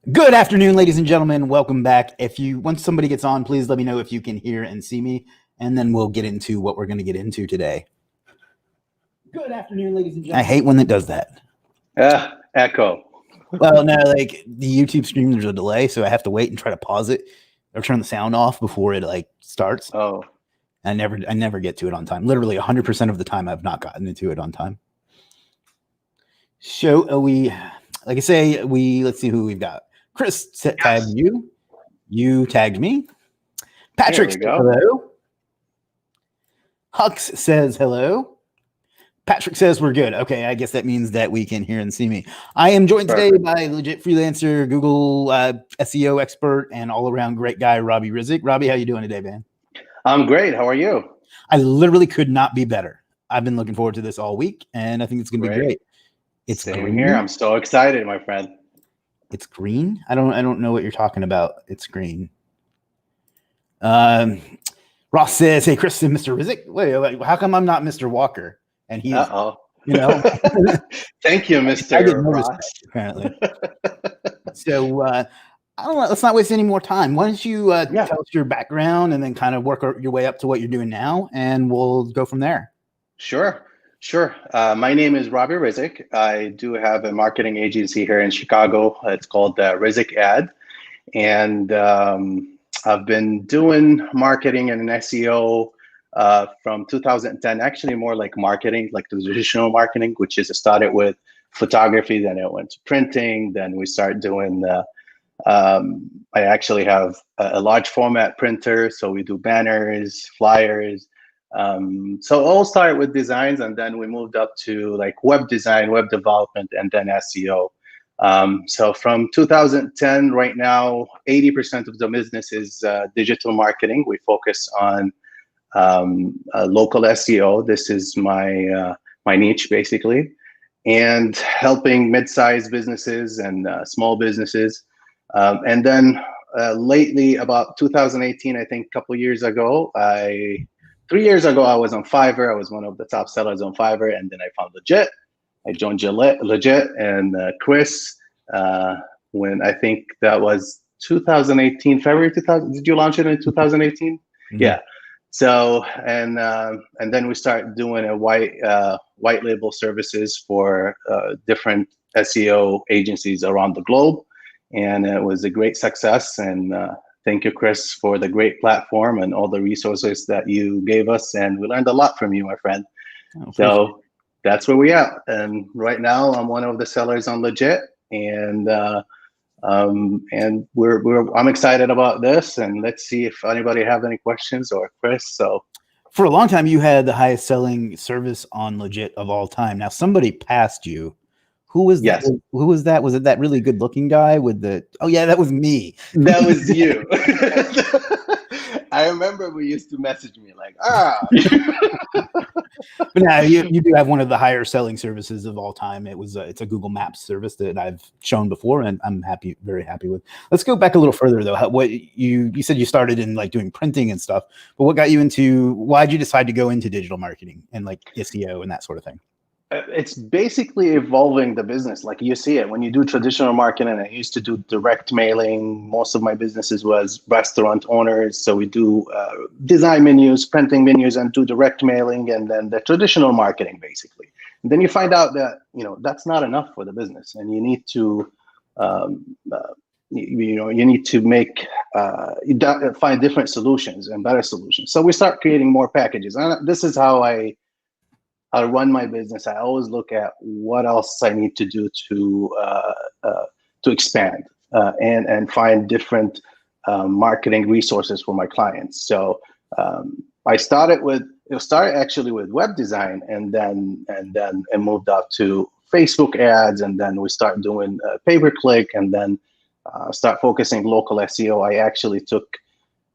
Good afternoon, ladies and gentlemen. Welcome back. Once somebody gets on, please let me know if you can hear and see me, and then we'll get into what we're going to get into today. Good afternoon, ladies and gentlemen. I hate when it does that. Echo. Well, no, like the YouTube stream, there's a delay, so I have to wait and try to pause it or turn the sound off before it starts. Oh, I never get to it on time. Literally 100% of the time, I've not gotten into it on time. So like I say, let's see who we've got. Chris tagged you. You tagged me. Patrick says hello. Hux says hello. Patrick says we're good. Okay, I guess that means that we can hear and see me. I am joined today by Legiit freelancer, Google SEO expert, and all-around great guy, Rabih Rizk. Rabih, how you doing today, man? I'm great. How are you? I literally could not be better. I've been looking forward to this all week, and I think it's going to be great. It's Same green. Here. I'm so excited, my friend. It's green? I don't know what you're talking about. It's green. Ross says, hey, Chris and Mr. Rizk. Wait, how come I'm not Mr. Walker? And he's, you know. Thank you, Mr. I get no Ross. respect, apparently. So, I don't know. Let's not waste any more time. Why don't you tell us your background and then kind of work your way up to what you're doing now, and we'll go from there. Sure. My name is Rabih Rizk. I do have a marketing agency here in Chicago. It's called Rizk Ad. And I've been doing marketing and SEO from 2010, actually more like marketing, like the traditional marketing, which is started with photography, then it went to printing, then we started doing, I actually have a large format printer, so we do banners, flyers. So all started with designs, and then we moved up to like web design, web development, and then SEO. So from 2010, right now, 80% of the business is digital marketing. We focus on local SEO. This is my niche, basically, and helping mid-sized businesses and small businesses. And then lately, about 2018, I think a couple years ago, 3 years ago, I was on Fiverr. I was one of the top sellers on Fiverr, and then I found Legiit. I joined Legiit and Chris when I think that was 2018, February 2000. Did you launch it in 2018? Mm-hmm. Yeah. So and then we started doing a white label services for different SEO agencies around the globe, and it was a great success. And thank you, Chris, for the great platform and all the resources that you gave us. And we learned a lot from you, my friend. So that's where we are. And right now, I'm one of the sellers on Legiit, and I'm excited about this. And let's see if anybody have any questions, or Chris. So, for a long time, you had the highest selling service on Legiit of all time. Now, somebody passed you. Who was that? Who was that? Was it that really good looking guy with the, oh yeah, that was me. That was you. I remember we used to message me like, But now you do have one of the higher selling services of all time. It's a Google Maps service that I've shown before, and I'm very happy with. Let's go back a little further though. What you said you started in like doing printing and stuff, but what got you into, why'd you decide to go into digital marketing and like SEO and that sort of thing? It's basically evolving the business. Like you see it when you do traditional marketing. I used to do direct mailing. Most of my businesses was restaurant owners. So we do design menus, printing menus, and do direct mailing, and then the traditional marketing basically. And then you find out that that's not enough for the business, and you need to you need to make find different solutions and better solutions. So we start creating more packages, and this is how I run my business. I always look at what else I need to do to expand and find different marketing resources for my clients. So I started actually with web design, and then moved up to Facebook ads, and then we start doing pay-per-click, and then start focusing local SEO. I actually took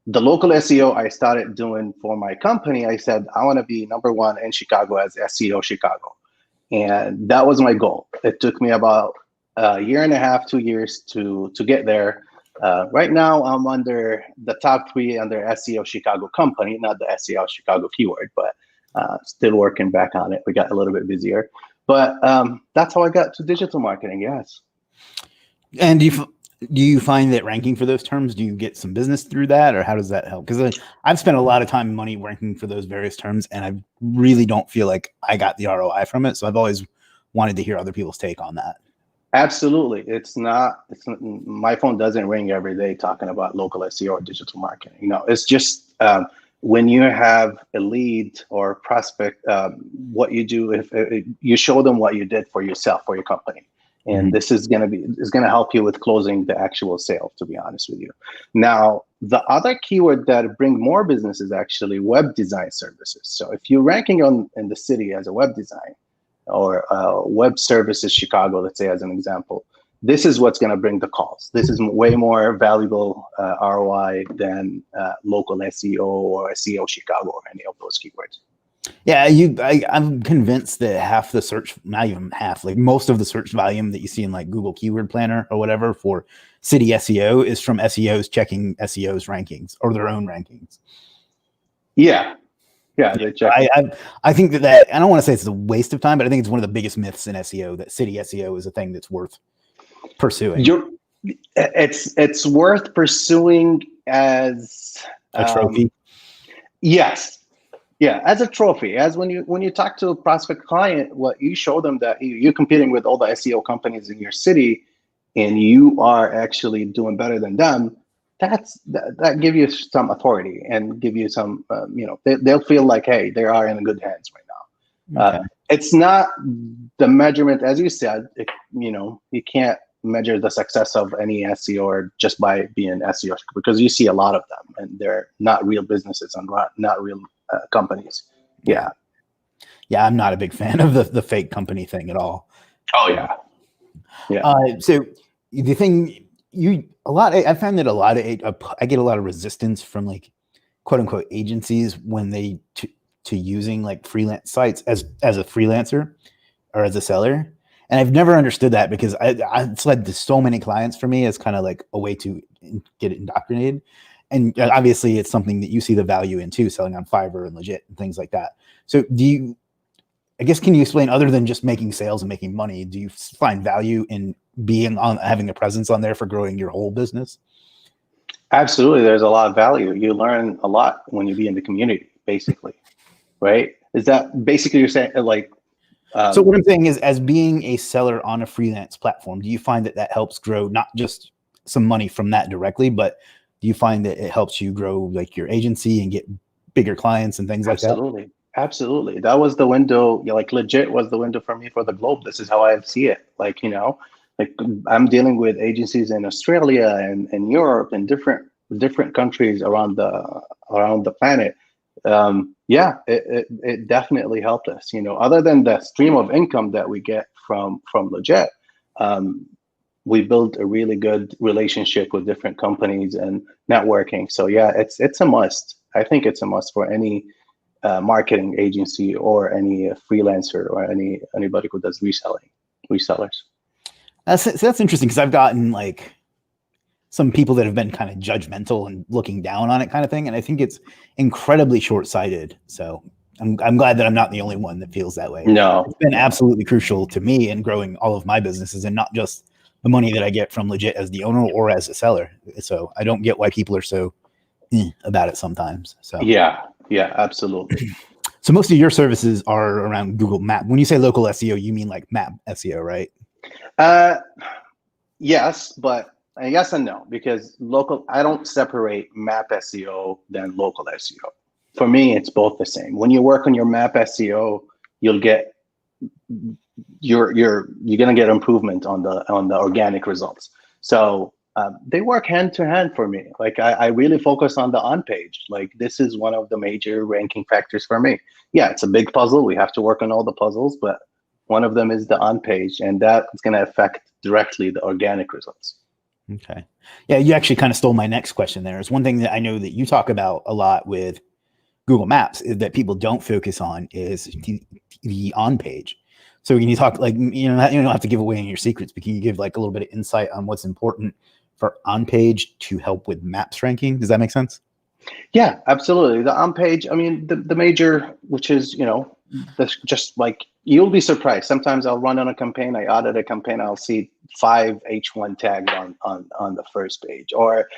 the local SEO I started doing for my company. I said, I want to be #1 in Chicago as SEO Chicago. And that was my goal. It took me about a year and a half, 2 years to get there. Right now, I'm under the top 3 under SEO Chicago company, not the SEO Chicago keyword, but still working back on it. We got a little bit busier. But that's how I got to digital marketing, yes. And Do you find that ranking for those terms, do you get some business through that, or how does that help? Because I've spent a lot of time and money ranking for those various terms, and I really don't feel like I got the ROI from it. So I've always wanted to hear other people's take on that. Absolutely. My phone doesn't ring every day talking about local SEO or digital marketing. It's just when you have a lead or prospect, what you do, if you show them what you did for yourself, for your company. And this is going to help you with closing the actual sale, to be honest with you. Now, the other keyword that bring more business is actually web design services. So if you're ranking in the city as a web design or web services Chicago, let's say as an example, this is what's going to bring the calls. This is way more valuable ROI than local SEO or SEO Chicago or any of those keywords. Yeah, I'm convinced that half the search, not even half, like most of the search volume that you see in like Google Keyword Planner or whatever for city SEO is from SEOs checking SEOs rankings or their own rankings. Yeah. They check. I think that I don't want to say it's a waste of time, but I think it's one of the biggest myths in SEO that city SEO is a thing that's worth pursuing. It's worth pursuing as a trophy. Yes. Yeah, as a trophy, as when you talk to a prospect client, what you show them that you're competing with all the SEO companies in your city, and you are actually doing better than them. That give you some authority and give you some, they'll feel like, hey, they are in good hands right now. Okay. It's not the measurement, as you said. You can't measure the success of any SEO just by being SEO, because you see a lot of them, and they're not real businesses and not real companies. Yeah, I'm not a big fan of the fake company thing at all. Oh yeah. So the thing I found that I get a lot of resistance from like quote unquote agencies when they to using like freelance sites as a freelancer or as a seller. And I've never understood that, because it's led to so many clients for me as kind of like a way to get it indoctrinated. And obviously it's something that you see the value in too, selling on Fiverr and Legiit and things like that. So can you explain, other than just making sales and making money, do you find value in having a presence on there for growing your whole business? Absolutely. There's a lot of value. You learn a lot when you be in the community, basically. Right? Is that basically you're saying like, so what I'm saying is, as being a seller on a freelance platform, do you find that helps grow not just some money from that directly, but do you find that it helps you grow like your agency and get bigger clients and things like that? Absolutely. That was the window, like Legiit was the window for me for the globe. This is how I see it. Like, like I'm dealing with agencies in Australia and Europe and different countries around the planet. It definitely helped us. Other than the stream of income that we get from Legiit, we built a really good relationship with different companies and networking. So yeah, it's a must. I think it's a must for any marketing agency or any freelancer or anybody who does resellers. That's interesting, because I've gotten like some people that have been kind of judgmental and looking down on it kind of thing. And I think it's incredibly short-sighted. So I'm glad that I'm not the only one that feels that way. No, it's been absolutely crucial to me in growing all of my businesses, and not just the money that I get from Legiit as the owner or as a seller. So I don't get why people are so about it sometimes. So yeah, absolutely. So most of your services are around Google Map. When you say local SEO, you mean like Map SEO, right? Yes, but yes and no, because I don't separate Map SEO than local SEO. For me, it's both the same. When you work on your Map SEO, you're gonna get improvement on the organic results. So they work hand to hand for me. Like I really focus on the on page. Like this is one of the major ranking factors for me. Yeah, it's a big puzzle. We have to work on all the puzzles, but one of them is the on page, and that's going to affect directly the organic results. Okay. Yeah, you actually kind of stole my next question there. It's one thing that I know that you talk about a lot with Google Maps is that people don't focus on is the on page. So can you talk, like, you don't have to give away any of your secrets, but can you give like a little bit of insight on what's important for on page to help with maps ranking? Does that make sense? Yeah, absolutely. The on page, I mean, the major, which is, just like You'll be surprised. Sometimes I'll run on a campaign, I audit a campaign, I'll see 5 H1 tags on the first page, or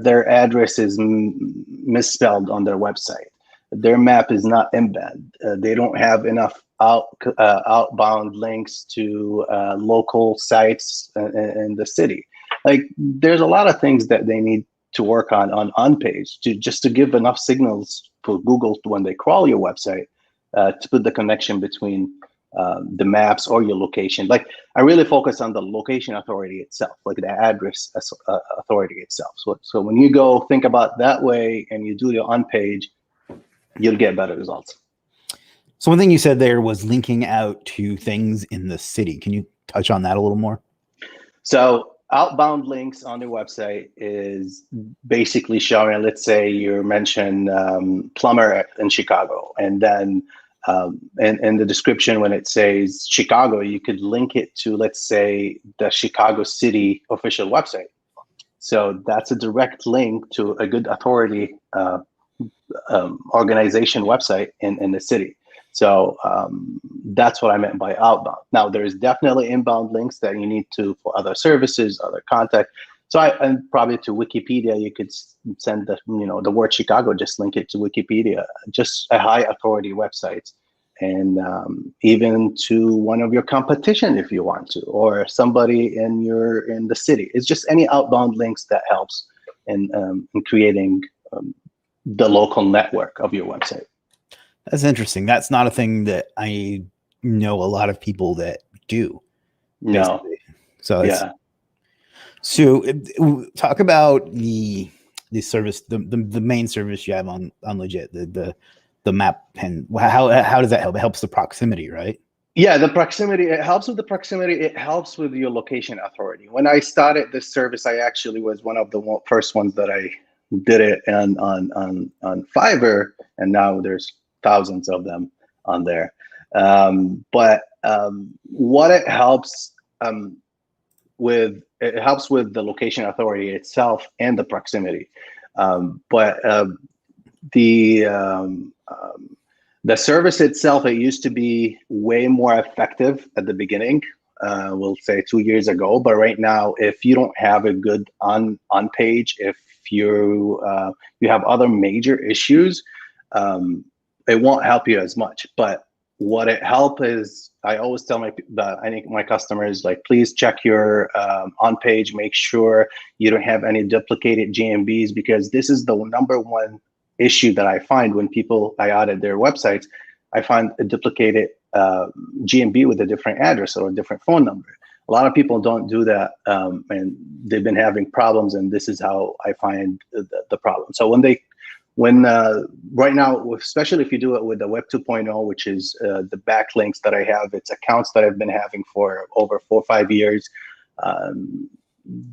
their address is misspelled on their website. Their map is not embed. They don't have enough outbound links to local sites in the city. Like, there's a lot of things that they need to work on page just to give enough signals for Google when they crawl your website, to put the connection between the maps or your location. Like, I really focus on the location authority itself, like the address authority itself. So when you go think about that way and you do your on page, you'll get better results. So one thing you said there was linking out to things in the city. Can you touch on that a little more? So outbound links on your website is basically showing, let's say you mentioned plumber in Chicago, and then in the description when it says Chicago, you could link it to, let's say, the Chicago City official website. So that's a direct link to a good authority organization website in the city. So that's what I meant by outbound. Now, there's definitely inbound links that you need to for other services, other contact. So and probably to Wikipedia, you could send the the word Chicago, just link it to Wikipedia, just a high authority website, and even to one of your competition if you want to, or somebody in the city. It's just any outbound links that helps in creating the local network of your website. That's interesting. That's not a thing that I know a lot of people that do. No. Basically. So yeah. So talk about the service, the main service you have on Legiit, the map pen. How does that help? It helps the proximity, right? Yeah, the proximity, it helps with the proximity. It helps with your location authority. When I started this service, I actually was one of the first ones that I did it on Fiverr, and now there's thousands of them on there. But what it helps with, it helps with the location authority itself and the proximity. But the service itself, it used to be way more effective at the beginning, we'll say 2 years ago. But right now, if you don't have a good on page, if you have other major issues, it won't help you as much. But what it helps is, I always tell my customers, like, please check your on page, make sure you don't have any duplicated GMBs, because this is the number one issue that I find when I audit their websites. I find a duplicated GMB with a different address or a different phone number. A lot of people don't do that, and they've been having problems, and this is how I find the problem. So right now, especially if you do it with the Web 2.0, which is the backlinks that I have, it's accounts that I've been having for over 4 or 5 years.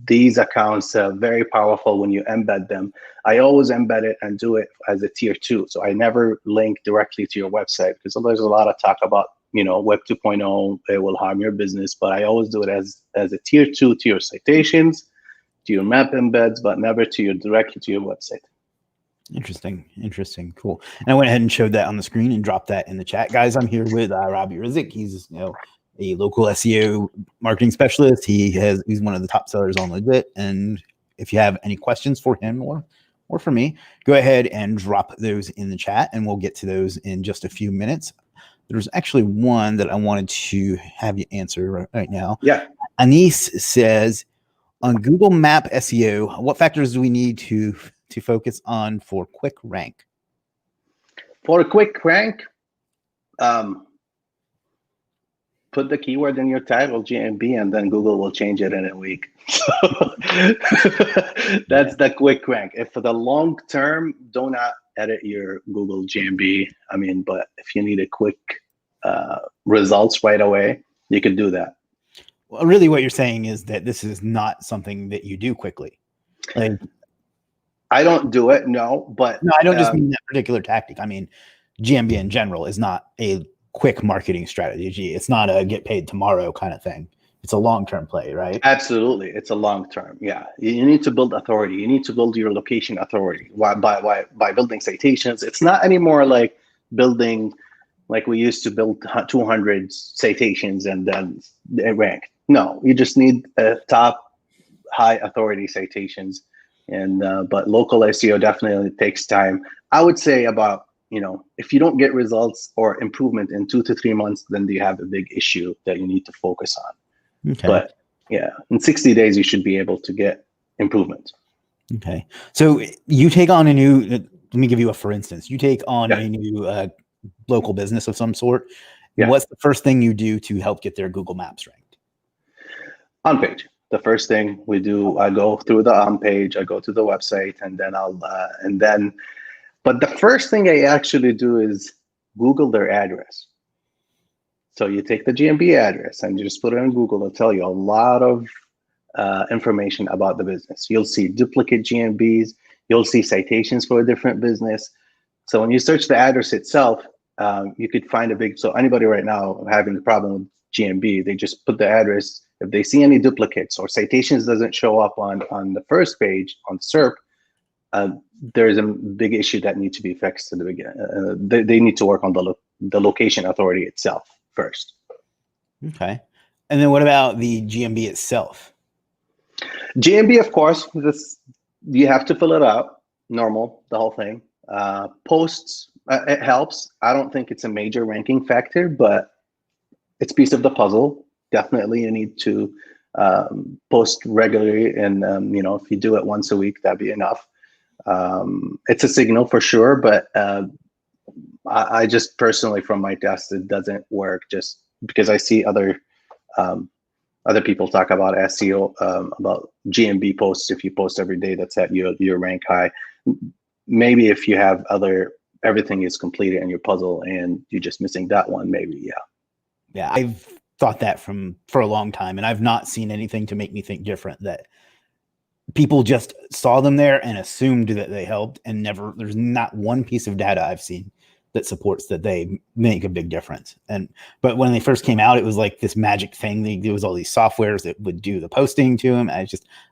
These accounts are very powerful when you embed them. I always embed it and do it as a tier 2. So I never link directly to your website, because there's a lot of talk about, Web 2.0, it will harm your business. But I always do it as a tier 2 to your citations, to your map embeds, but never directly to your website. Interesting, cool. And I went ahead and showed that on the screen and dropped that in the chat, guys. I'm here with Rabih Rizk. He's a local SEO marketing specialist. He's one of the top sellers on Legiit. And if you have any questions for him or for me, go ahead and drop those in the chat, and we'll get to those in just a few minutes. There's actually one that I wanted to have you answer right now. Yeah. Anis says, on Google Map SEO, what factors do we need to focus on for quick rank? For a quick rank, put the keyword in your title, GMB, and then Google will change it in a week. So that's the quick rank. If for the long term, do not edit your Google GMB. But if you need a quick results right away, you could do that. Well, really what you're saying is that this is not something that you do quickly. Like, I don't do it, no, but... No, I don't just mean that particular tactic. I mean, GMB in general is not a quick marketing strategy. It's not a get paid tomorrow kind of thing. It's a long-term play, right? Absolutely. It's a long-term, yeah. You need to build authority. You need to build your location authority by building citations. It's not anymore like building like we used to build 200 citations and then rank. No, you just need top high authority citations. And but local SEO definitely takes time. I would say about, if you don't get results or improvement in 2 to 3 months, then you have a big issue that you need to focus on. Okay. But yeah, in 60 days, you should be able to get improvement. Okay. So you take on a new, let me give you a for instance. You take on a new local business of some sort. Yeah. What's the first thing you do to help get their Google Maps ranked? On page. The first thing we do, I go through the on page, I go to the website, and then but the first thing I actually do is Google their address. So you take the GMB address and you just put it in Google. It'll tell you a lot of information about the business. You'll see duplicate GMBs. You'll see citations for a different business. So when you search the address itself, you could find so anybody right now having the problem with GMB, they just put the address. If they see any duplicates or citations doesn't show up on the first page on SERP, there's a big issue that needs to be fixed in the beginning. They need to work on the location authority itself first. Okay. And then what about the GMB itself? GMB, of course, you have to fill it out, normal, the whole thing. Posts, it helps. I don't think it's a major ranking factor, but it's a piece of the puzzle. Definitely you need to post regularly, and if you do it once a week, that'd be enough. It's a signal for sure, but I just personally, from my test, it doesn't work just because I see other people talk about SEO, about GMB posts. If you post every day, that's at your rank high. Maybe if you have everything is completed in your puzzle and you're just missing that one, maybe, yeah. Yeah, I've thought that for a long time, and I've not seen anything to make me think different, that people just saw them there and assumed that they helped, and there's not one piece of data I've seen that supports that they make a big difference. But when they first came out, it was like this magic thing. There was all these softwares that would do the posting to them. And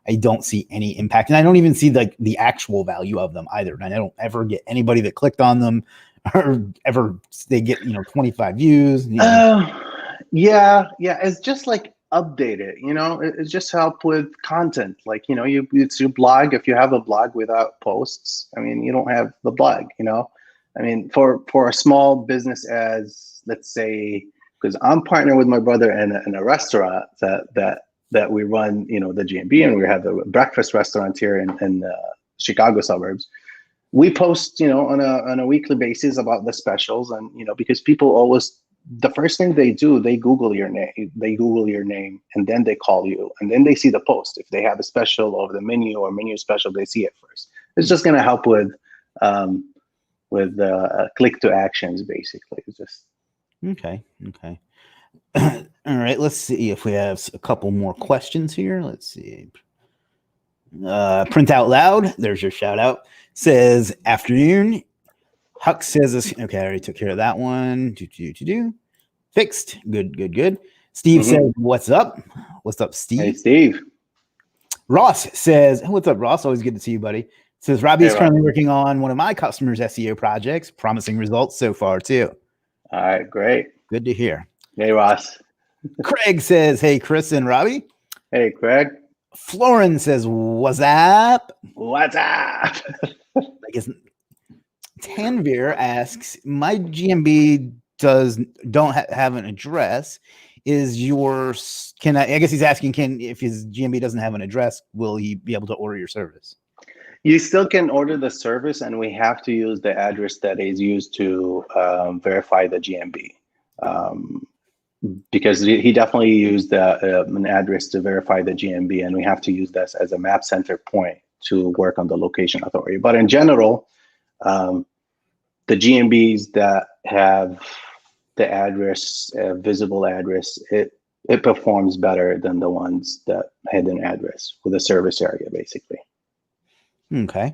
I don't see any impact, and I don't even see like the actual value of them either. And I don't ever get anybody that clicked on them or ever they get 25 views. Yeah, it's just like update it. It just help with content. Like it's your blog. If you have a blog without posts, you don't have the blog. For a small business, as let's say, because I'm partnered with my brother in a restaurant that we run, the GMB, and we have a breakfast restaurant here in Chicago suburbs. We post, on a weekly basis about the specials, and because people always, the first thing they do, they Google your name, and then they call you, and then they see the post. If they have a special over the menu or menu special, they see it first. It's just going to help with click to actions, basically. It's just okay. All right, let's see if we have a couple more questions here. Let's see. Print out loud. There's your shout out. Says afternoon. Huck says, okay, I already took care of that one. Fixed. Good. Steve says, what's up? What's up, Steve? Hey, Steve. Ross says, what's up, Ross? Always good to see you, buddy. Says Rabih is currently working on one of my customers' SEO projects. Promising results so far, too. All right, great. Good to hear. Hey, Ross. Craig says, hey, Chris and Rabih. Hey, Craig. Florin says, what's up? What's up? I guess Tanvir asks, my GMB don't have an address. Is yours, I guess he's asking, if his GMB doesn't have an address, will he be able to order your service? You still can order the service, and we have to use the address that is used to verify the GMB. Because he definitely used an address to verify the GMB, and we have to use this as a map center point to work on the location authority. But in general, the GMBs that have the address, visible address, it performs better than the ones that had an address with a service area, basically. Okay.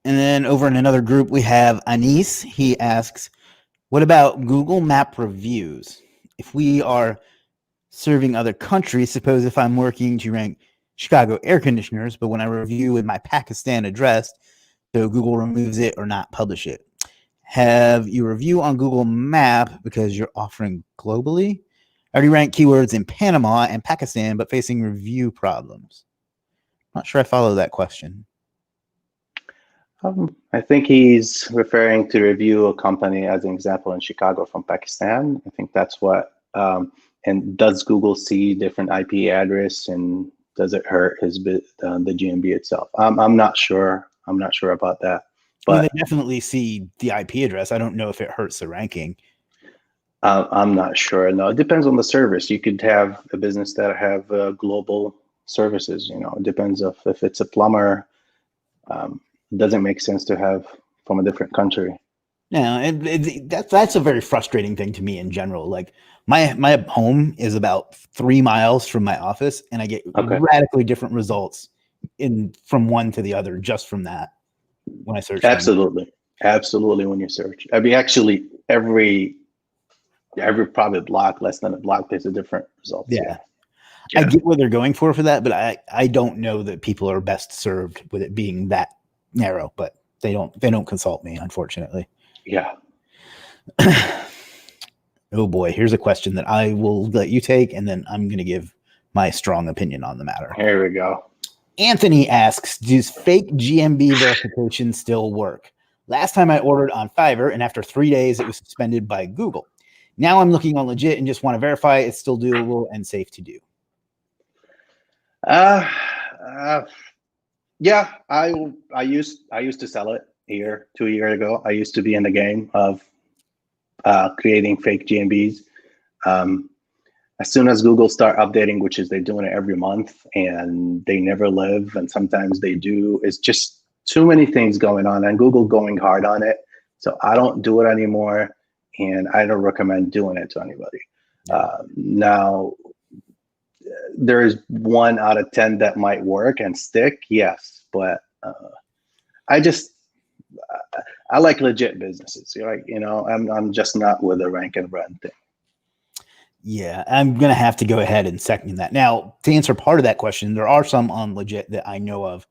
And then over in another group, we have Anis. He asks, what about Google Map reviews? If we are serving other countries, suppose if I'm working to rank Chicago air conditioners, but when I review with my Pakistan address, so Google removes it or not publish it. have you review on Google Map because you're offering globally? I already rank keywords in Panama and Pakistan, but facing review problems. Not sure I follow that question. I think he's referring to review a company as an example in Chicago from Pakistan. I think that's what, and does Google see different IP address, and does it hurt his the GMB itself? I'm not sure. I'm not sure about that. But I mean, they definitely see the IP address. I don't know if it hurts the ranking. I'm not sure. No, it depends on the service. You could have a business that have global services. You know, it depends if it's a plumber. It doesn't make sense to have from a different country. Yeah, and that's a very frustrating thing to me in general. Like my home is about 3 miles from my office, and I get radically different results from one to the other just from that when I search. Absolutely, absolutely. When you search, I mean, actually, every probably block, less than a block, there's a different result. Yeah. I get what they're going for that, but I don't know that people are best served with it being that narrow. But they don't consult me, unfortunately. Yeah. Oh boy, here's a question that I will let you take, and then I'm going to give my strong opinion on the matter. Here we go. Anthony asks, does fake GMB verification still work? Last time I ordered on Fiverr, and after 3 days, it was suspended by Google. Now I'm looking on Legiit and just want to verify it's still doable and safe to do. Yeah, I used to sell it 2 years ago. I used to be in the game of creating fake GMBs. As soon as Google start updating, which is they're doing it every month, and they never live, and sometimes they do. It's just too many things going on, and Google going hard on it. So I don't do it anymore, and I don't recommend doing it to anybody. Now, there is 1 out of 10 that might work and stick, yes, but I like legit businesses. Like, you know, I'm just not with a rank and run thing. Yeah, I'm gonna have to go ahead and second that. Now, to answer part of that question, there are some on Legiit that I know of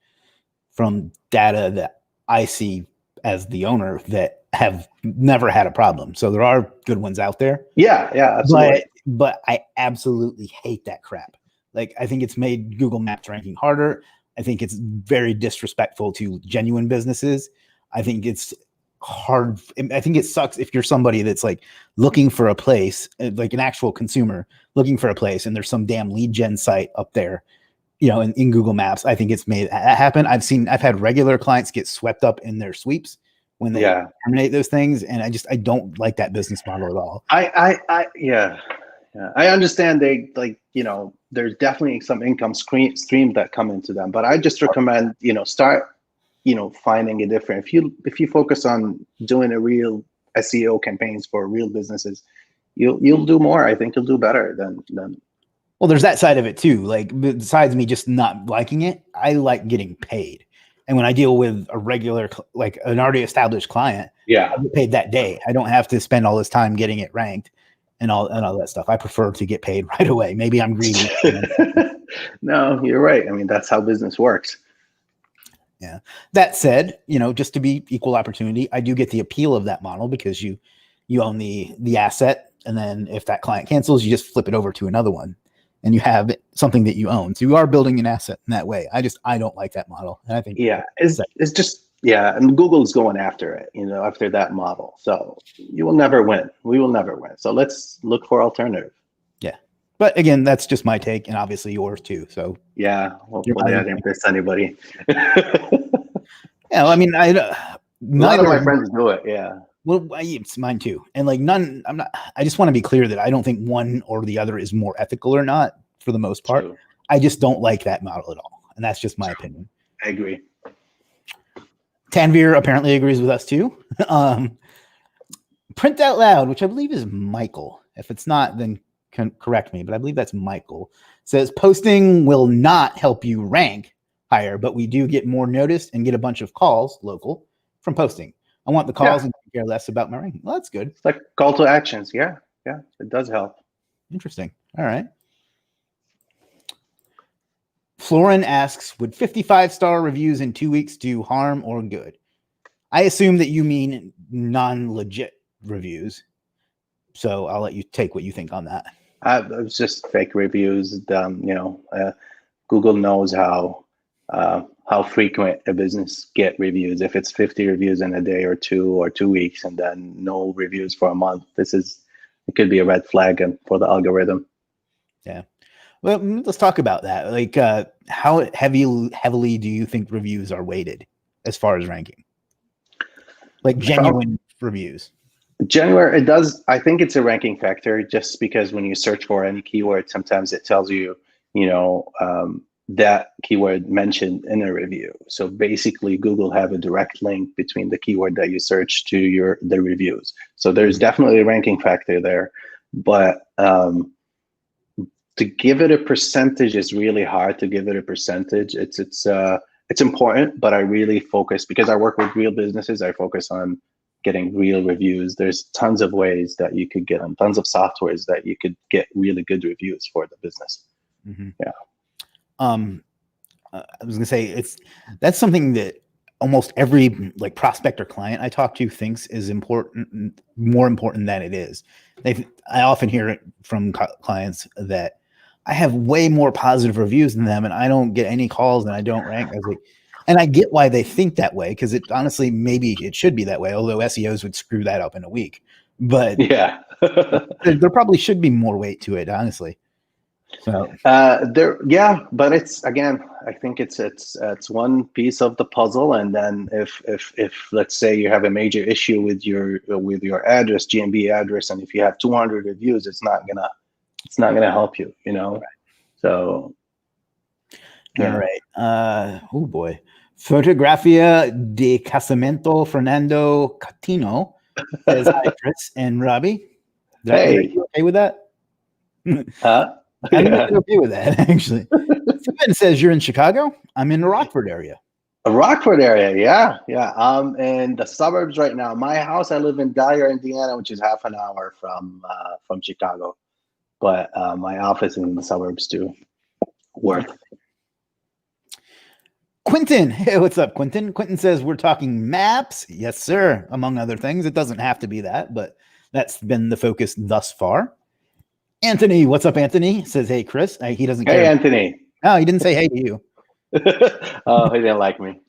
from data that I see as the owner that have never had a problem. So there are good ones out there. Yeah, absolutely. But I absolutely hate that crap. Like, I think it's made Google Maps ranking harder. I think it's very disrespectful to genuine businesses. I think it's hard. I think it sucks if you're somebody that's like looking for a place, like an actual consumer looking for a place, and there's some damn lead gen site up there, you know, in Google Maps. I think it's made that happen. I've had regular clients get swept up in their sweeps when they terminate those things, and I don't like that business model at all. I understand they, like, you know, there's definitely some income stream that come into them, but I just recommend, you know, start, you know, finding a different, if you focus on doing a real SEO campaigns for real businesses, you'll do more. I think you'll do better than. Well, there's that side of it too. Like, besides me just not liking it, I like getting paid. And when I deal with a regular, like an already established client, I get paid that day. I don't have to spend all this time getting it ranked and all that stuff. I prefer to get paid right away. Maybe I'm greedy. No, you're right. I mean, that's how business works. Yeah. That said, you know, just to be equal opportunity, I do get the appeal of that model because you own the asset, and then if that client cancels, you just flip it over to another one, and you have something that you own. So you are building an asset in that way. I don't like that model, and I think it's just and Google's going after it, you know, after that model. So you will never win. We will never win. So let's look for alternative. Yeah. But again, that's just my take, and obviously yours too. So hopefully I didn't piss anybody. Yeah, I mean, a lot of my friends do it. Yeah. Well, it's mine too, and like none. I just want to be clear that I don't think one or the other is more ethical or not. For the most part, True. I just don't like that model at all, and that's just my opinion. I agree. Tanvir apparently agrees with us too. Print Out Loud, which I believe is Michael. If it's not, then correct me, but I believe that's Michael. Says posting will not help you rank higher, but we do get more noticed and get a bunch of calls local from posting. I want the calls and care less about my ranking. Well, that's good. It's like call to actions. Yeah, it does help. Interesting. All right. Florin asks, would 55-star reviews in 2 weeks do harm or good? I assume that you mean non-legit reviews. So I'll let you take what you think on that. It's just fake reviews. Google knows how frequent a business get reviews. If it's 50 reviews in a day or 2 weeks, and then no reviews for a month, it could be a red flag for the algorithm. Yeah. Well, let's talk about that. Like, how heavily do you think reviews are weighted as far as ranking? Like genuine reviews. January, it does. I think it's a ranking factor, just because when you search for any keyword, sometimes it tells you, that keyword mentioned in a review. So basically, Google have a direct link between the keyword that you search to the reviews. So there's definitely a ranking factor there, but to give it a percentage is really hard. To give it a percentage, it's important, but I really focus, because I work with real businesses. I focus on getting real reviews. There's tons of ways that you could get them, tons of softwares that you could get really good reviews for the business. Mm-hmm. Yeah. I was gonna say that's something that almost every like prospect or client I talk to thinks is important, more important than it is. I often hear it from clients that I have way more positive reviews than them, and I don't get any calls, and I don't rank. I was like, and I get why they think that way, because it honestly, maybe it should be that way, although SEOs would screw that up in a week. But yeah, there probably should be more weight to it, honestly. So but it's, again, I think it's one piece of the puzzle. And then if let's say you have a major issue with your address, GMB address, and if you have 200 reviews, it's not gonna help you, Right. So yeah. All right. Oh boy. Fotografia de Casamento Fernando Catino says hi, Chris and Rabih. Hey. Are you okay with that? Huh? I'm okay with that, actually. Steven says you're in Chicago. I'm in the Rockford area. Rockford area, yeah. I'm in the suburbs right now. My house, I live in Dyer, Indiana, which is half an hour from Chicago. But my office is in the suburbs too. Worth. Quentin, hey, what's up, Quentin? Quentin says we're talking maps. Yes, sir. Among other things, it doesn't have to be that, but that's been the focus thus far. Anthony, what's up, Anthony? Says, hey, Chris. He doesn't care. Hey, Anthony. Oh, he didn't say hey to you. Oh, he didn't like me.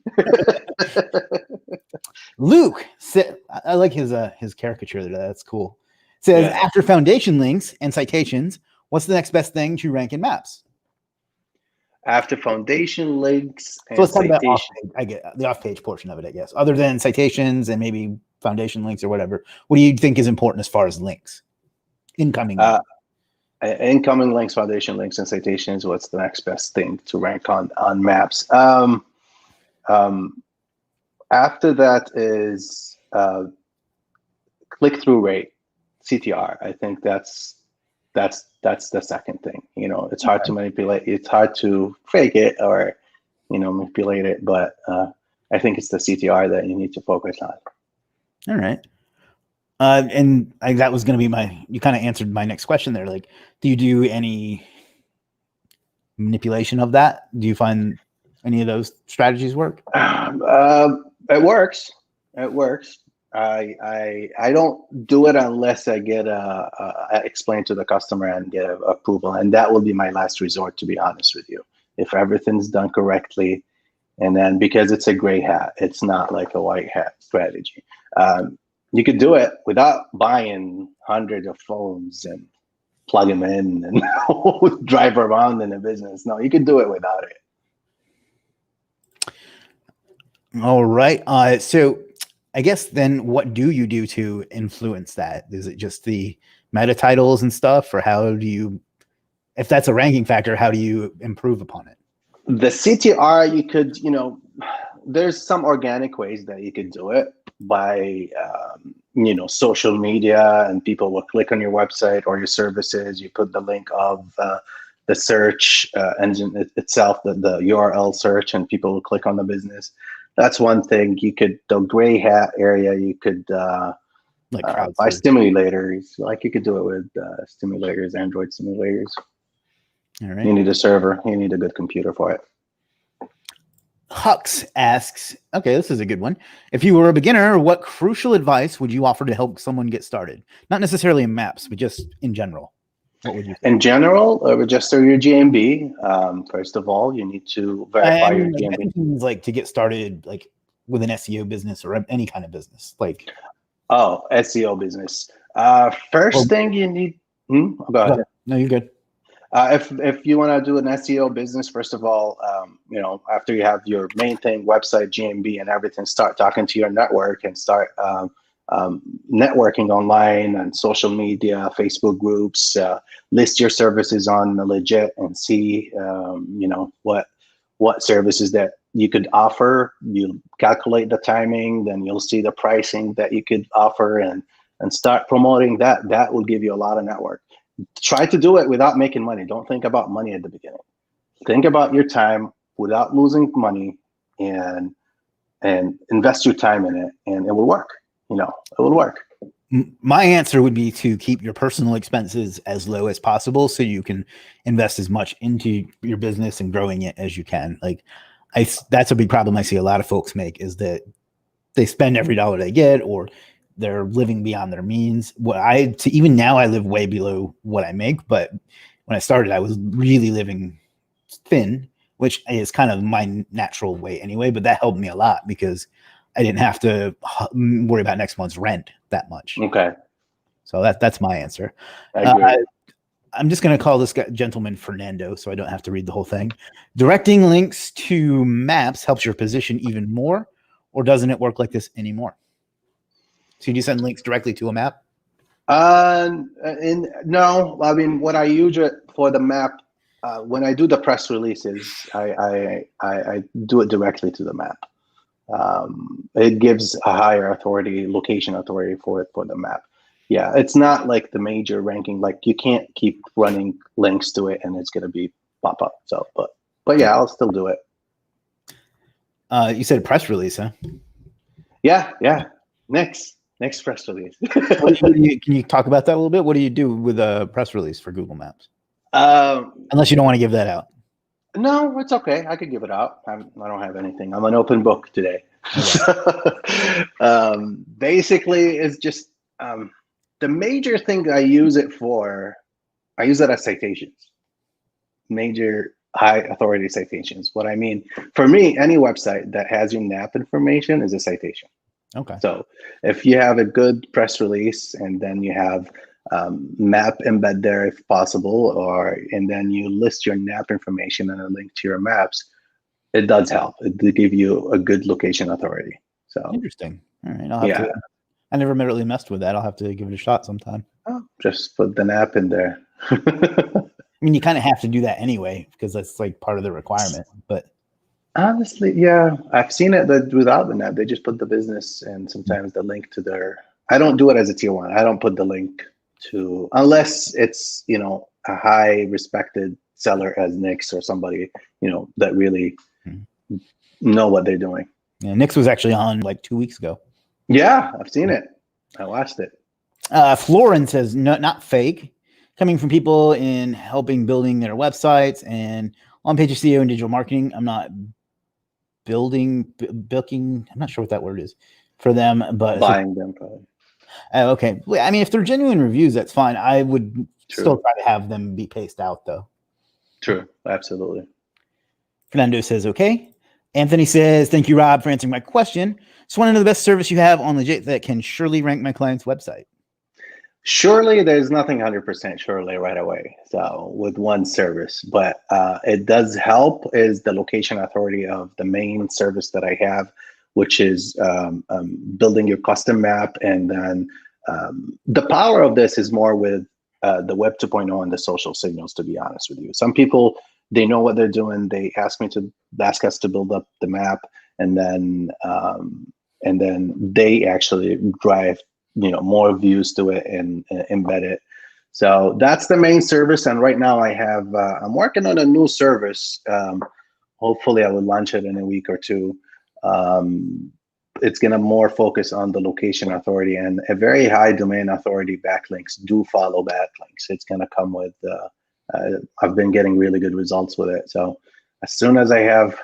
Luke, I like his caricature there. That's cool. Says, after foundation links and citations, what's the next best thing to rank in maps? After foundation links and so let's talk about off-page. I get the off-page portion of it, I guess. Other than citations and maybe foundation links or whatever, what do you think is important as far as links? Incoming links, foundation links, and citations. What's the next best thing to rank on maps? After that is click-through rate, CTR. I think that's the second thing. It's hard to manipulate. It's hard to fake it or manipulate it, but I think it's the CTR that you need to focus on. All right. And that was going to be you kind of answered my next question there. Like, do you do any manipulation of that? Do you find any of those strategies work? It works. It works. I don't do it unless I get explain to the customer and get approval, and that will be my last resort, to be honest with you. If everything's done correctly, and then because it's a gray hat, it's not like a white hat strategy. You could do it without buying hundreds of phones and plug them in and drive around in a business. No, you could do it without it. All right. So I guess then what do you do to influence that? Is it just the meta titles and stuff, or if that's a ranking factor, how do you improve upon it? The CTR, you could, there's some organic ways that you could do it by, social media, and people will click on your website or your services. You put the link of the search engine itself, the URL search, and people will click on the business. That's one thing. The gray hat area, you could buy stimulators. Like you could do it with stimulators, Android stimulators. All right. You need a server. You need a good computer for it. Hux asks, okay, this is a good one. If you were a beginner, what crucial advice would you offer to help someone get started? Not necessarily in maps, but just in general. What would you say? In general, register your GMB. First of all, you need to verify your Like, GMB. like to get started, like with an SEO business or any kind of business, like SEO business. First thing you need. Go ahead. No, you're good. If you want to do an SEO business, first of all, after you have your main thing, website, GMB, and everything, start talking to your network and start networking online and social media, Facebook groups. List your services on the Legiit and see, what services that you could offer. You calculate the timing, then you'll see the pricing that you could offer, and start promoting that. That will give you a lot of network. Try to do it without making money. Don't think about money at the beginning. Think about your time without losing money, and invest your time in it, and it will work. It will work. My answer would be to keep your personal expenses as low as possible so you can invest as much into your business and growing it as you can. Like, that's a big problem I see a lot of folks make, is that they spend every dollar they get, or they're living beyond their means. Even now I live way below what I make, but when I started, I was really living thin, which is kind of my natural way anyway, but that helped me a lot because I didn't have to worry about next month's rent that much. Okay. So that's my answer. I'm just going to call this gentleman Fernando, so I don't have to read the whole thing. Directing links to maps helps your position even more, or doesn't it work like this anymore? So you send links directly to a map? No. I mean, what I use it for the map, when I do the press releases, I do it directly to the map. It gives a higher authority, location authority for the map. Yeah, it's not like the major ranking. Like, you can't keep running links to it and it's going to be pop up. So, but yeah, I'll still do it. You said press release, huh? Yeah. Next press release. Can you talk about that a little bit? What do you do with a press release for Google Maps? Unless you don't want to give that out. No, it's okay. I could give it out. I don't have anything. I'm an open book today. Okay. Basically, it's just the major thing I use it for. I use it as citations. Major high authority citations. What I mean, for me, any website that has your NAP information is a citation. Okay. So if you have a good press release and then you have map embed there if possible, and then you list your NAP information and a link to your maps, it does help. It will give you a good location authority. So interesting. All right, I'll have to. I never really messed with that. I'll have to give it a shot sometime. Oh, just put the NAP in there. I mean, you kind of have to do that anyway because that's like part of the requirement. But honestly, yeah, I've seen it that without the NAP, they just put the business and sometimes the link to their. I don't do it as a tier one. I don't put the link to, unless it's a high respected seller as Nix or somebody that really know what they're doing. Yeah, Nix was actually on like 2 weeks ago. Yeah, I've seen it. I watched it. Florin says, no, not fake. Coming from people in helping building their websites and on Page SEO and digital marketing, I'm not booking. I'm not sure what that word is for them, but buying them probably. Okay. I mean, if they're genuine reviews, that's fine. I would still try to have them be paced out, though. True. Absolutely. Fernando says, okay. Anthony says, thank you, Rob, for answering my question. Just want to know the best service you have on Legiit that can surely rank my client's website. Surely, there's nothing 100% surely right away. So with one service, but it does help is the location authority of the main service that I have, which is building your custom map. And then the power of this is more with the Web 2.0 and the social signals, to be honest with you. Some people, they know what they're doing. They ask us to build up the map, and then they actually drive more views to it and embed it. So that's the main service. And right now I have, I'm working on a new service. Hopefully I will launch it in a week or two. It's gonna more focus on the location authority, and a very high domain authority backlinks. Do follow backlinks. It's gonna come with, I've been getting really good results with it. So as soon as I have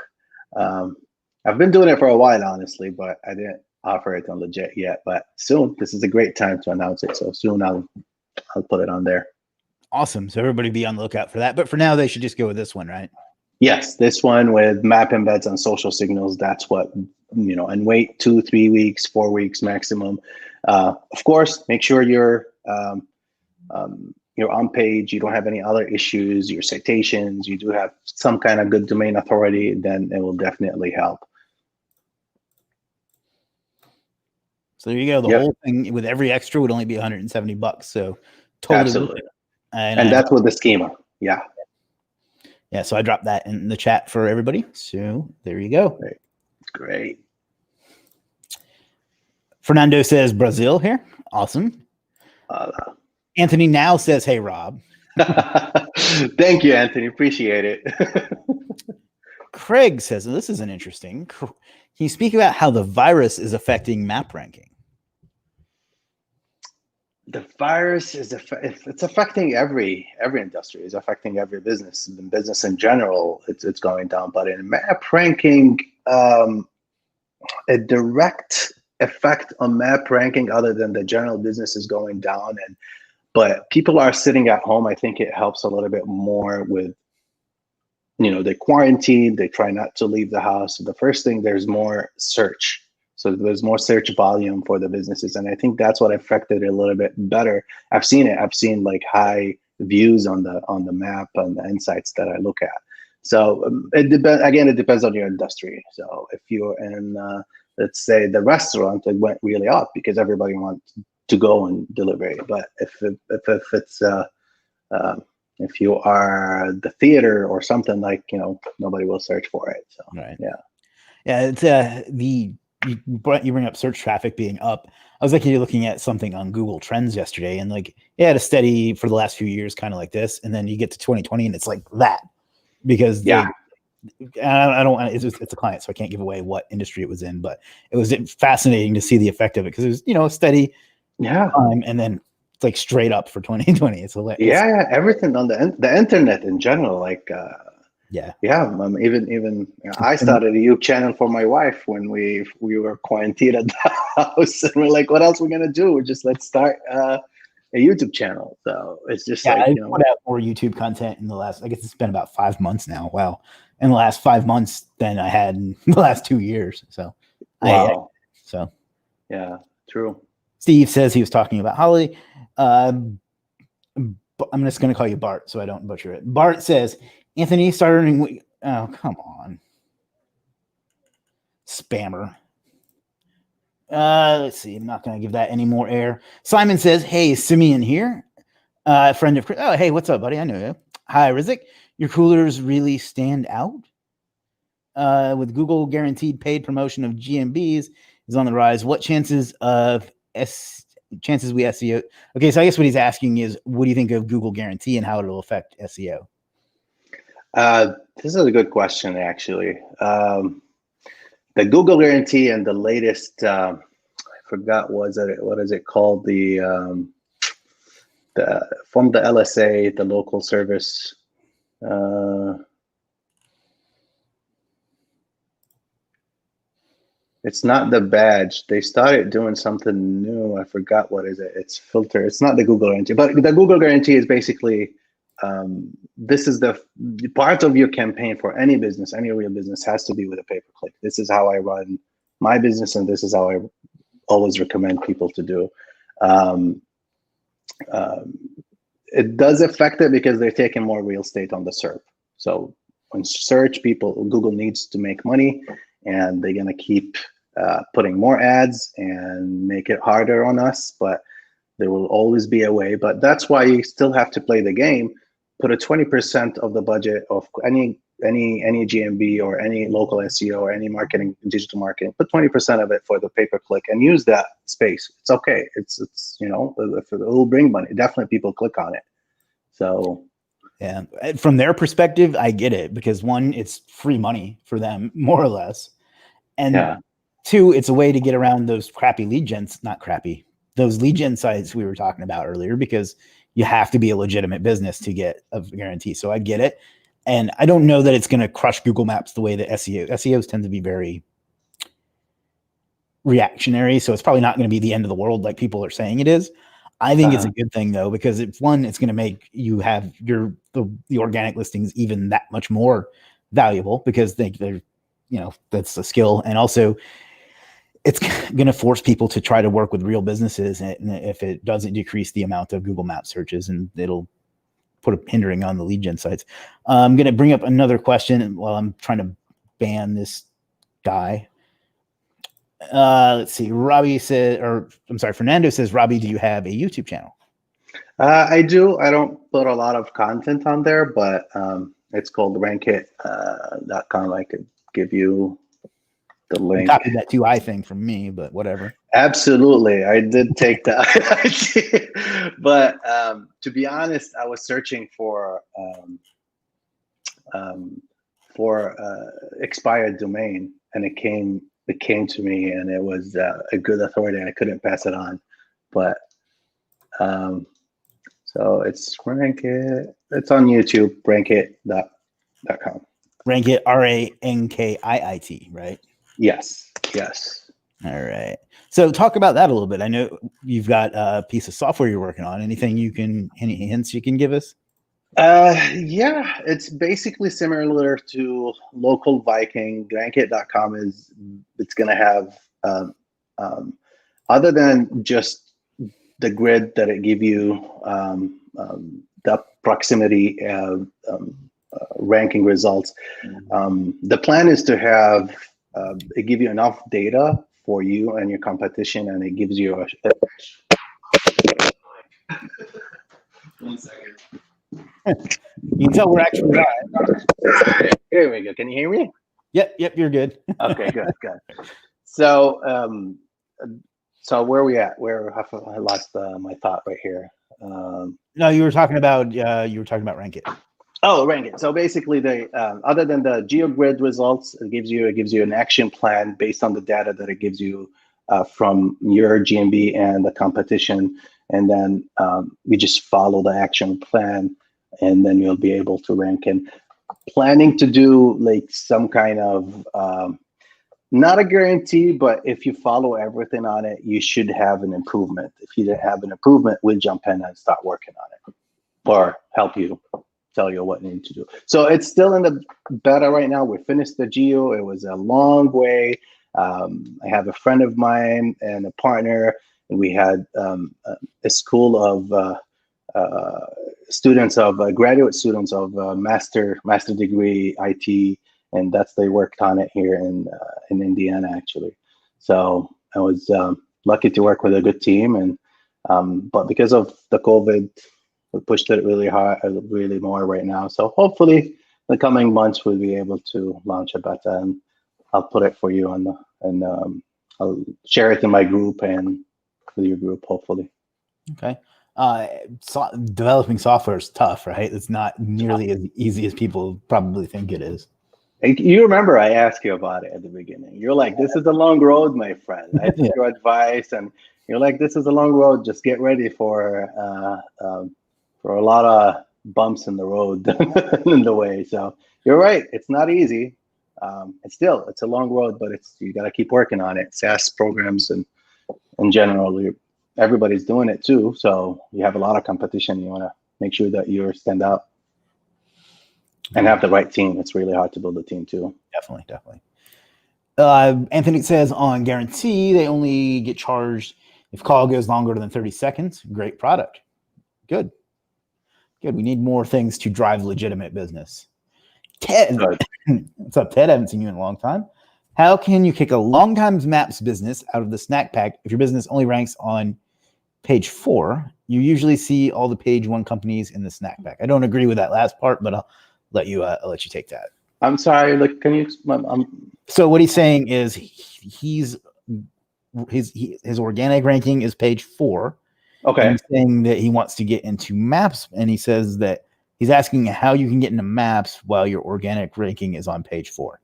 I've been doing it for a while, honestly, but I didn't offer it on Legit yet. But soon, this is a great time to announce it. So soon I'll put it on there. Awesome. So everybody be on the lookout for that. But for now, they should just go with this one, right? Yes, this one with map embeds and social signals. That's what, and wait 2, 3 weeks, 4 weeks maximum. Of course, make sure you're on page, you don't have any other issues, your citations, you do have some kind of good domain authority, then it will definitely help. So there you go. The whole thing with every extra would only be $170. So totally. Absolutely. And that's with the schema. Yeah. Yeah. So I dropped that in the chat for everybody. So there you go. Great. Fernando says Brazil here. Awesome. Anthony now says, hey, Rob. Thank you, Anthony. Appreciate it. Craig says, and this is an interesting. Can you speak about how the virus is affecting map ranking? The virus it's affecting every industry. It's affecting every business. The business in general, it's going down. But in map ranking, a direct effect on map ranking other than the general business is going down, but people are sitting at home. I think it helps a little bit more with, they quarantine, they try not to leave the house. So the first thing, there's more search. So there's more search volume for the businesses. And I think that's what affected it a little bit better. I've seen it. I've seen like high views on the map and the insights that I look at. So it depends on your industry. So if you're in, let's say the restaurant, it went really up because everybody wants to go and deliver it. But if you are the theater or something, like, nobody will search for it. So right. Yeah. It's you bring up search traffic being up. I was looking at something on Google Trends yesterday, and it had a steady for the last few years, kind of like this, and then you get to 2020, and it's like that because I don't want it's a client, so I can't give away what industry it was in, but it was fascinating to see the effect of it because it was a steady time, and then it's like straight up for 2020. It's hilarious. Everything on the internet in general, even I started a YouTube channel for my wife when we were quarantined at the house, and we're like, what else we're gonna do? Let's start a YouTube channel. So it's just I put out more YouTube content in the last, I guess it's been about 5 months now. Wow. In the last 5 months than I had in the last 2 years. So wow. Yeah, true. Steve says he was talking about Holly. I'm just going to call you Bart so I don't butcher it. Bart says, Anthony started. Oh, come on. Spammer. Let's see. I'm not going to give that any more air. Simon says, hey, Simeon here. Friend of Chris. Oh, hey, what's up, buddy? I know you. Hi, Rizk. Your coolers really stand out. With Google guaranteed paid promotion of GMBs is on the rise. What chances we SEO? Okay, so I guess what he's asking is, what do you think of Google guarantee and how it'll affect SEO? This is a good question, actually. The Google guarantee and the latest, I forgot what is it called? From the LSA, the local service. It's not the badge. They started doing something new. I forgot what is it. It's filter. It's not the Google guarantee, but the Google guarantee is basically, this is the part of your campaign for any business, any real business has to be with a pay-per-click. This is how I run my business, and this is how I always recommend people to do. It does affect it because they're taking more real estate on the SERP. So when search, Google needs to make money, and they're gonna keep putting more ads and make it harder on us, but there will always be a way. But that's why you still have to play the game. Put a 20% of the budget of any GMB or any local SEO or any marketing, digital marketing, put 20% of it for the pay-per-click and use that space. It's okay. It's if it will bring money, definitely people click on it. So yeah, from their perspective, I get it, because one, it's free money for them, more or less. And two, it's a way to get around those crappy lead gens, those lead gen sites we were talking about earlier, because you have to be a legitimate business to get a guarantee. So I get it. And I don't know that it's going to crush Google Maps the way that SEOs tend to be very reactionary, so it's probably not going to be the end of the world like people are saying it is. I think it's a good thing though, because it's going to make you have the organic listings even that much more valuable, because they're that's a skill, and also it's going to force people to try to work with real businesses, and if it doesn't decrease the amount of Google Maps searches, and it'll put a hindering on the lead gen sites. I'm going to bring up another question while I'm trying to ban this guy. Let's see. Fernando says, Rabih, do you have a YouTube channel? I do. I don't put a lot of content on there, but it's called Rankit.com. I could give you the link. You copied that 2i thing from me, but whatever. Absolutely. I did take that. But to be honest, I was searching for expired domain, and it came to me, and it was a good authority. I couldn't pass it on, but so it's Rankit. It's on YouTube, Rankit.com. Rankit, Rankit, right? Yes. All right. So talk about that a little bit. I know you've got a piece of software you're working on. Any hints you can give us? Yeah, it's basically similar to Local Viking. Rankit.com it's going to have, other than just the grid that it give you, the proximity ranking results. The plan is to have it give you enough data for you and your competition, and it gives you a 1 second. You can tell we're actually live. Here we go. Can you hear me? Yep, you're good. Okay, good. So, where are we at? I lost my thought right here. No, you were talking about Rankit. Oh, Rankit. So basically, other than the GeoGrid results, it gives you an action plan based on the data that it gives you from your GMB and the competition, and then we just follow the action plan, and then you'll be able to rank. And planning to do like some kind of not a guarantee, but if you follow everything on it, you should have an improvement. If you didn't have an improvement, we'll jump in and start working on it, or help you, tell you what you need to do. So it's still in the beta right now. We finished the geo. It was a long way. I have a friend of mine and a partner, and we had a school of graduate students of master degree IT, and they worked on it here in Indiana, actually. So I was lucky to work with a good team, and but because of the COVID, we pushed it really hard, really more right now. So hopefully in the coming months we'll be able to launch a beta, and I'll put it for you I'll share it in my group and with your group, hopefully. Okay. Developing software is tough, right? It's not nearly as easy as people probably think it is. You remember I asked you about it at the beginning. You're like, this is a long road, my friend. I took your advice, and you're like, this is a long road. Just get ready for a lot of bumps in the road in the way. So you're right. It's not easy. It's a long road, but you got to keep working on it. SaaS programs and in general, everybody's doing it too. So you have a lot of competition. You want to make sure that you stand out and have the right team. It's really hard to build a team too. Definitely. Anthony says on Guarantee, they only get charged if call goes longer than 30 seconds. Great product. Good. We need more things to drive legitimate business. Ted, what's up, Ted? I haven't seen you in a long time. How can you kick a long time Maps business out of the snack pack if your business only ranks on page 4? You usually see all the page 1 companies in the snack pack. I don't agree with that last part, but I'll let you take that. I'm sorry. Like, can you? So what he's saying is his organic ranking is page 4. Okay. He's saying that he wants to get into Maps, and he says that he's asking how you can get into Maps while your organic ranking is on page 4.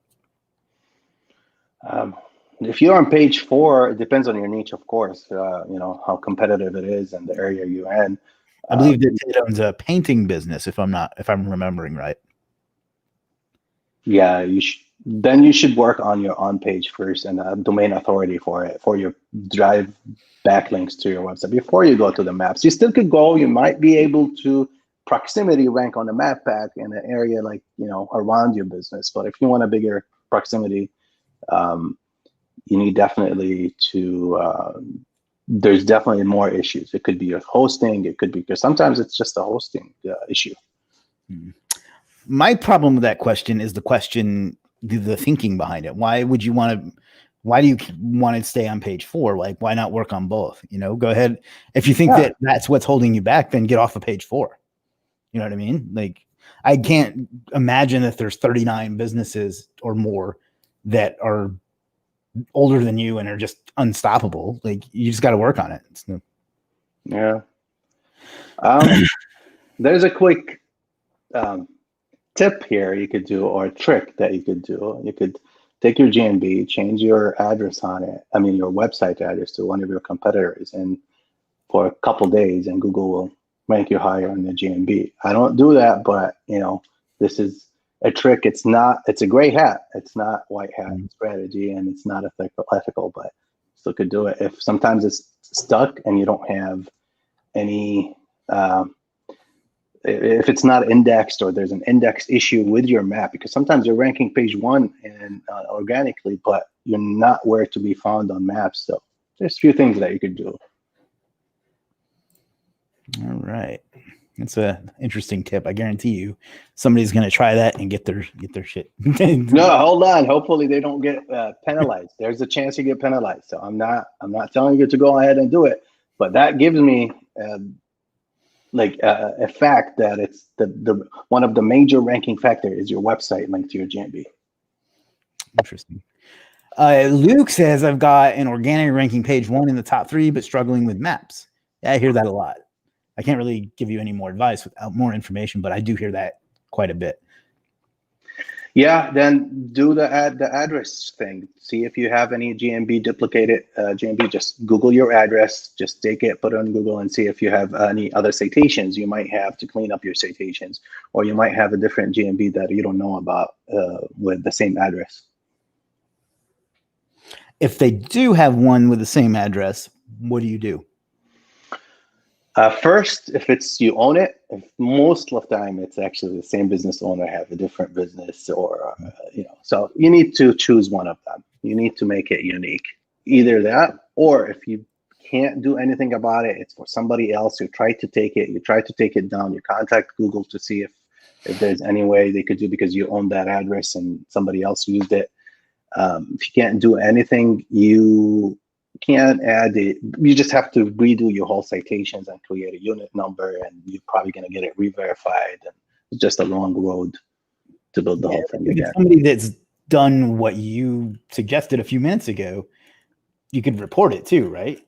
If you're on page 4, it depends on your niche, of course. How competitive it is and the area you're in. I believe that Ted owns a painting business, if I'm remembering right. Yeah, then you should work on your on page first and a domain authority for it, for your drive backlinks to your website before you go to the maps. You still could go, you might be able to proximity rank on the map pack in an area like, around your business. But if you want a bigger proximity, you need definitely to, there's definitely more issues. It could be your hosting, it could be, because sometimes it's just a hosting issue. My problem with that question is the thinking behind it. Why do you want to stay on page 4? Like, why not work on both? Go ahead. If you think that that's what's holding you back, then get off of page 4. You know what I mean? Like, I can't imagine that there's 39 businesses or more that are older than you and are just unstoppable. Like, you just got to work on it. Yeah. There's a quick tip here you could do, or a trick that you could do. You could take your GMB, change your address on it. I mean, your website address to one of your competitors, and for a couple days, and Google will rank you higher on the GMB. I don't do that, but this is a trick. It's a gray hat. It's not white hat strategy, and it's not ethical, but still could do it. If sometimes it's stuck and you don't have any, if it's not indexed, or there's an index issue with your map, because sometimes you're ranking page 1 and organically, but you're not where to be found on maps. So there's a few things that you could do. All right. That's an interesting tip. I guarantee you somebody's going to try that and get their shit. No, hold on. Hopefully they don't get penalized. There's a chance you get penalized. So I'm not telling you to go ahead and do it, but that gives me a fact that it's the one of the major ranking factor is your website linked to your GMB. Interesting. Luke says, I've got an organic ranking page 1 in the top 3, but struggling with maps. Yeah, I hear that a lot. I can't really give you any more advice without more information, but I do hear that quite a bit. Yeah, then do the address thing. See if you have any GMB duplicated GMB. Just Google your address. Just take it, put it on Google, and see if you have any other citations you might have to clean up your citations, or you might have a different GMB that you don't know about with the same address. If they do have one with the same address, what do you do? First, if it's you own it, most of the time it's actually the same business owner have a different business, or so you need to choose one of them. You need to make it unique. Either that, or if you can't do anything about it, it's for somebody else. You try to take it down. You contact Google to see if there's any way they could do, because you own that address and somebody else used it. If you can't do anything, you can't add it. You just have to redo your whole citations and create a unit number, and you're probably going to get it re-verified. And it's just a long road to build the whole thing again. If somebody that's done what you suggested a few minutes ago, you could report it too, right?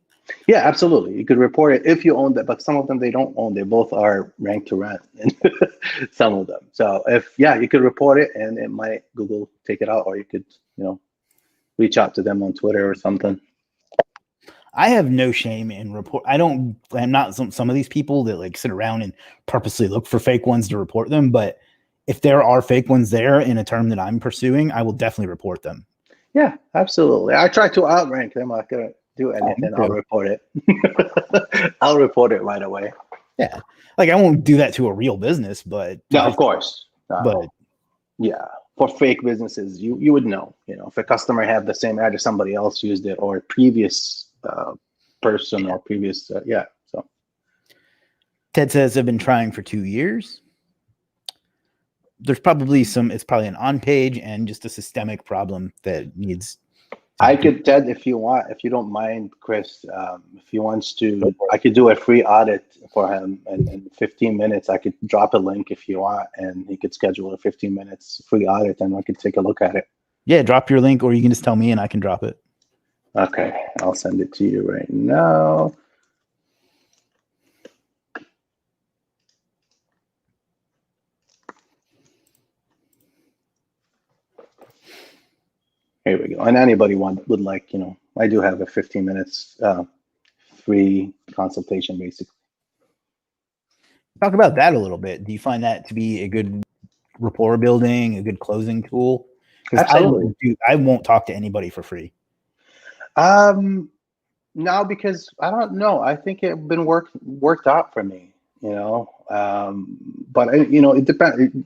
Yeah, absolutely. You could report it if you own that, but some of them they don't own. They both are ranked to rent, some of them. So you could report it, and it might Google take it out, or you could reach out to them on Twitter or something. I have no shame in report. I'm not some of these people that like sit around and purposely look for fake ones to report them. But if there are fake ones there in a term that I'm pursuing, I will definitely report them. Yeah, absolutely. I try to outrank them. I'm not going to do anything. I'll report it. I'll report it right away. Yeah. Like, I won't do that to a real business, but no, of course. But yeah, for fake businesses, you would know, if a customer had the same address, somebody else used it, or a previous person or previous so Ted says I've been trying for 2 years. There's probably it's probably an on page and just a systemic problem that needs. I could, Ted, if you don't mind, Chris, if he wants to, I could do a free audit for him, and in 15 minutes I could drop a link if you want, and he could schedule a 15 minutes free audit, and I could take a look at it. Yeah, drop your link, or you can just tell me and I can drop it. Okay, I'll send it to you right now. Here we go. And anybody would like, I do have a 15 minutes free consultation, basically. Talk about that a little bit. Do you find that to be a good rapport building, a good closing tool? Because Absolutely. I won't talk to anybody for free. Now, because I don't know, I think it's been worked out for me, you know. But it depends.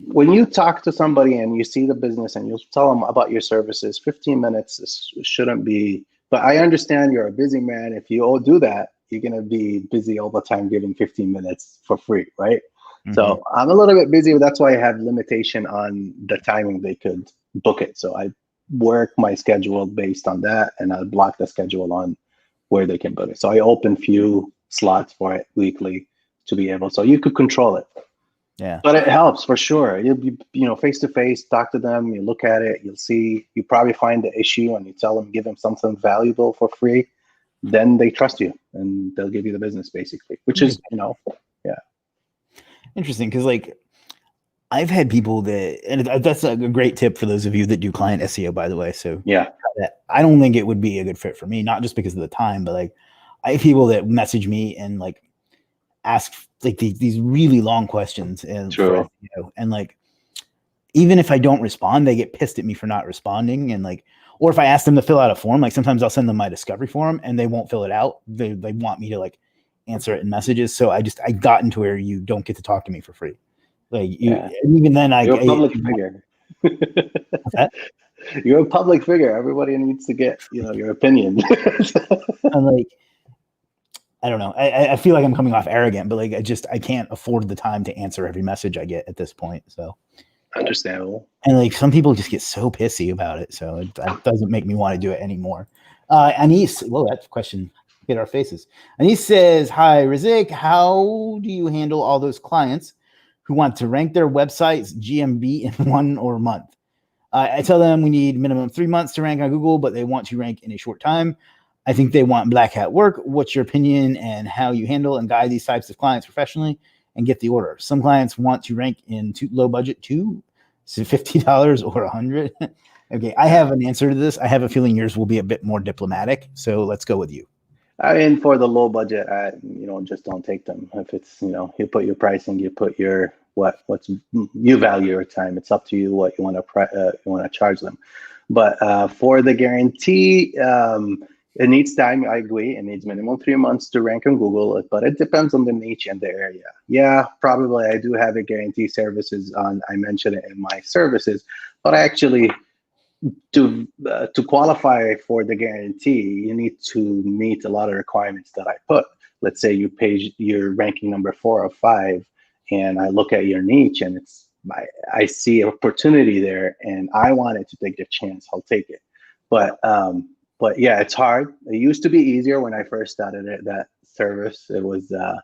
When you talk to somebody and you see the business and you tell them about your services, 15 minutes shouldn't be. But I understand you're a busy man. If you all do that, you're gonna be busy all the time giving 15 minutes for free, right? Mm-hmm. So I'm a little bit busy, but that's why I have limitation on the timing they could book it. So I work my schedule based on that, and I block the schedule on where they can book it. So I open few slots for it weekly to be able, so you could control it. Yeah. But it helps for sure. You'll be, face to face, talk to them, you look at it, you'll see, you probably find the issue and you tell them, give them something valuable for free. Then they trust you and they'll give you the business basically, which is, yeah. Interesting. Cause like I've had people and that's a great tip for those of you that do client SEO, by the way. So yeah, I don't think it would be a good fit for me, not just because of the time, but like I have people that message me and like ask like these really long questions and for SEO, and like even if I don't respond, they get pissed at me for not responding. And like, or if I ask them to fill out a form, like sometimes I'll send them my discovery form and they won't fill it out. They want me to like answer it in messages. So I got into where you don't get to talk to me for free. Like even then you're a public figure. What's that? You're a public figure. Everybody needs to get, your opinion. And like, I don't know. I feel like I'm coming off arrogant, but like I can't afford the time to answer every message I get at this point. So understandable. And like some people just get so pissy about it. So that doesn't make me want to do it anymore. Anis, well, that question hit our faces. Anis says, "Hi, Rizk, how do you handle all those clients who want to rank their websites GMB in 1 or a month? I tell them we need minimum 3 months to rank on Google, but they want to rank in a short time. I think they want black hat work. What's your opinion and how you handle and guide these types of clients professionally and get the order? Some clients want to rank in low budget too. So $50 or $100. Okay, I have an answer to this. I have a feeling yours will be a bit more diplomatic. So let's go with you. I mean, for the low budget, just don't take them. If it's, you put your pricing, you put your you value your time. It's up to you what you want to charge them. But for the guarantee, it needs time. I agree. It needs minimum 3 months to rank on Google, but it depends on the niche and the area. Yeah, probably I do have a guarantee services on. I mentioned it in my services, but I actually to qualify for the guarantee, you need to meet a lot of requirements that I put. Let's say you're ranking number 4 or 5, and I look at your niche and I see opportunity there, and I wanted to take the chance. I'll take it. But yeah, it's hard. It used to be easier when I first started that service. It was a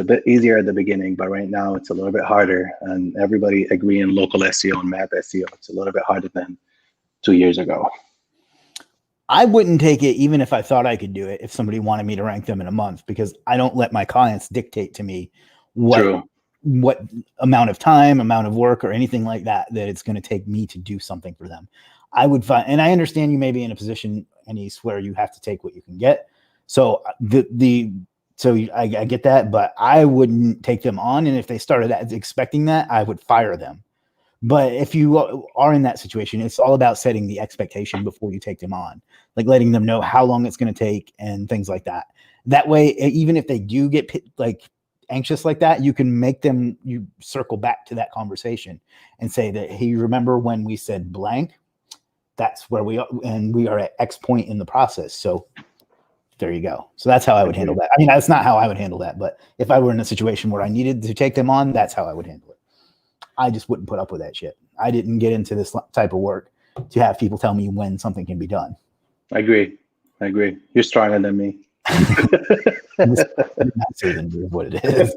bit easier at the beginning, but right now it's a little bit harder. And everybody agree in local SEO and Map SEO, it's a little bit harder than 2 years ago. I wouldn't take it even if I thought I could do it if somebody wanted me to rank them in a month, because I don't let my clients dictate to me what amount of time, amount of work, or anything like that it's going to take me to do something for them. I would find, and I understand you may be in a position, Anis, where you have to take what you can get. So I get that, but I wouldn't take them on. And if they started expecting that, I would fire them. But if you are in that situation, it's all about setting the expectation before you take them on, like letting them know how long it's going to take and things like that. That way, even if they do get like anxious like that, you can make them, you circle back to that conversation and say that, hey, you remember when we said blank? That's where we are, and we are at X point in the process. So there you go. So that's how I would handle that. I mean, that's not how I would handle that, but if I were in a situation where I needed to take them on, that's how I would handle it. I just wouldn't put up with that shit. I didn't get into this type of work to have people tell me when something can be done. I agree. You're stronger than me. Nicer than what it is.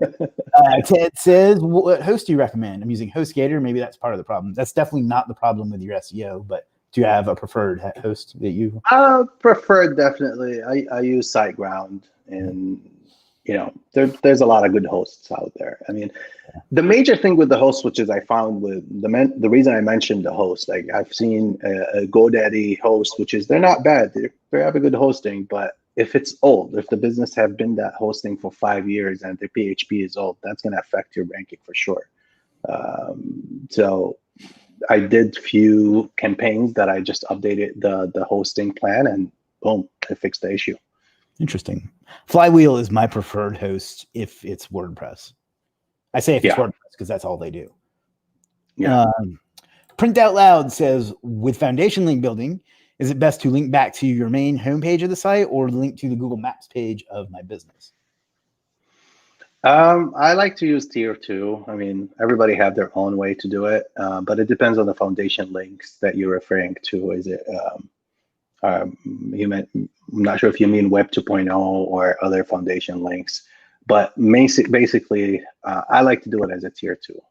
Ted says, what host do you recommend? I'm using HostGator. Maybe that's part of the problem. That's definitely not the problem with your SEO, but do you have a preferred host that you? Preferred, definitely. I use SiteGround, and there's a lot of good hosts out there. I mean, the major thing with the host, which is I found with the reason I mentioned the host, like I've seen a GoDaddy host, which is, they're not bad. They have a good hosting, but if it's old, if the business have been that hosting for 5 years and the PHP is old, that's going to affect your ranking for sure. So I did few campaigns that I just updated the hosting plan, and boom, I fixed the issue. Interesting. Flywheel is my preferred host if it's WordPress. I say if it's WordPress because that's all they do. Yeah. Print Out Loud says, with foundation link building, is it best to link back to your main homepage of the site or link to the Google Maps page of my business? I like to use tier 2. I mean, everybody have their own way to do it, but it depends on the foundation links that you're referring to. Is it you meant, I'm not sure if you mean Web 2.0 or other foundation links, but basically, I like to do it as a tier 2.